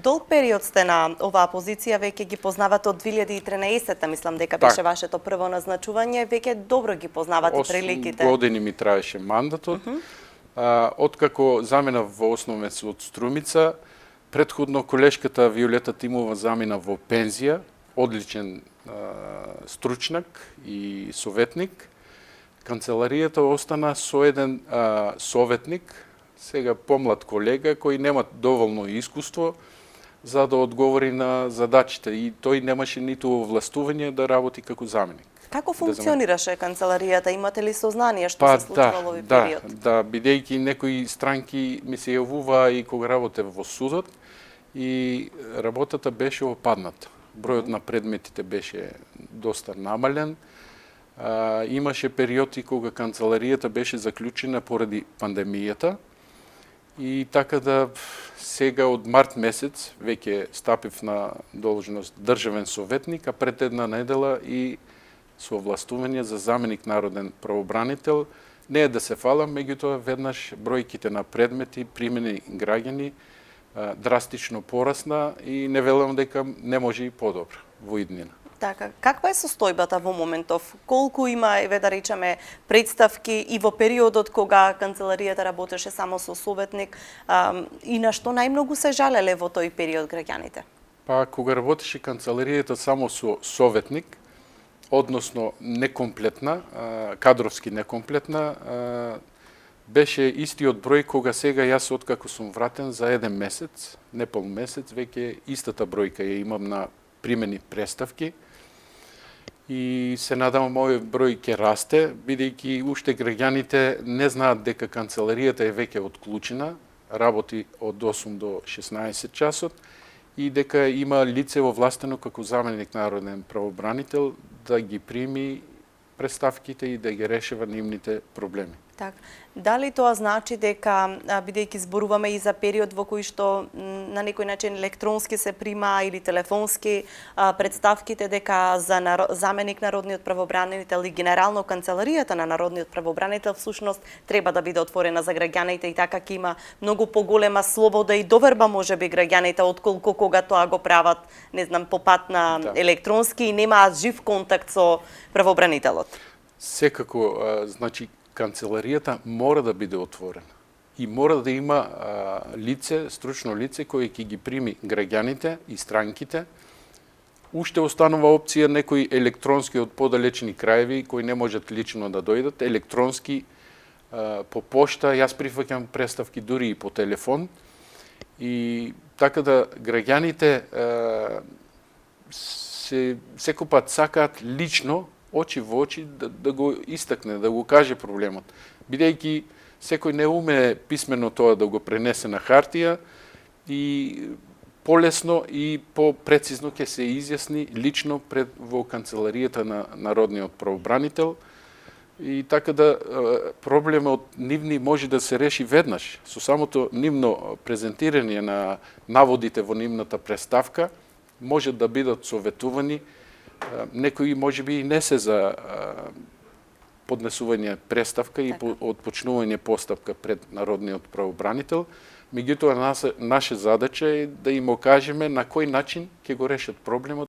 Долг период сте на оваа позиција, веќе ги познавате од 2013, мислам дека беше вашето прво назначување, веќе добро ги познавате приликите. 8 години ми траеше мандатот. Откако заменав во основен суд Струмица, претходно колешката Виолета Тимова замина во пензија, одличен стручнак и советник. Канцеларијата остана со еден советник, сега помлад колега, кој нема доволно искуство за да одговори на задачите и тој немаше ниту овластување да работи како заменик. Како функционираше канцеларијата? Имате ли сознание што се случува во овој период? Да, бидејќи некои странки ми се јавуваа и кога работев во судот и работата беше опадната. Бројот на предметите беше доста намален. Имаше периоди кога канцеларијата беше заклучена поради пандемијата и така да сега од март месец веќе стапив на должност државен советник, а пред една недела и со овластување за заменик народен правобранител. Не е да се фалам, меѓутоа веднаш бројките на предмети примени граѓани драстично порасна и не велам дека не може и подобро во иднина. Така, каква е состојбата во моментов? Колку има, да речеме, представки и во периодот кога канцеларијата работеше само со советник и на што најмногу се жалеле во тој период граѓаните? Па, кога работеше канцеларијата само со советник, односно некомплетна, кадровски некомплетна, беше истиот број кога сега јас откако сум вратен за еден месец, непол месец, веќе истата бројка ја имам на примени преставки. И се надам овој број ќе расте, бидејќи уште граѓаните не знаат дека канцеларијата е веќе отклучена, работи од 8 до 16 часот и дека има лице овластено како заменик народен правобранител да ги прими преставките и да ги решава нивните проблеми. Так. Дали тоа значи дека, бидејќи зборуваме и за период во кој што на некој начин електронски се прима или телефонски представките, дека за заменик народниот правобранител и генерално канцеларијата на народниот правобранител всушност треба да биде отворена за граѓаните и така ќе има многу поголема слобода и доверба можеби граѓаните отколку кога тоа го прават, не знам, по пат на електронски и немаат жив контакт со правобранителот? Секако, значи, канцеларијата мора да биде отворена и мора да има лице, стручно лице кој ќе ги прими граѓаните и странките. Уште останува опција некои електронски од подалечни краеви кои не можат лично да дојдат, електронски по пошта, јас прифаќам преставки дури и по телефон и така да граѓаните секој пат сакаат лично очи во очи да го истакне, да го каже проблемот. Бидејќи секој не уме писмено тоа да го пренесе на хартија и полесно и попрецизно ќе се изјасни лично пред во канцеларијата на народниот правобранител и така да проблемот нивни може да се реши веднаш со самото нивно презентирање на наводите во нивната преставка може да бидат советувани. Некои можеби и не се за поднесување преставка и отпочнување постапка пред народниот правобранител, меѓутоа наша задача е да им окажеме на кој начин ќе го решат проблемот.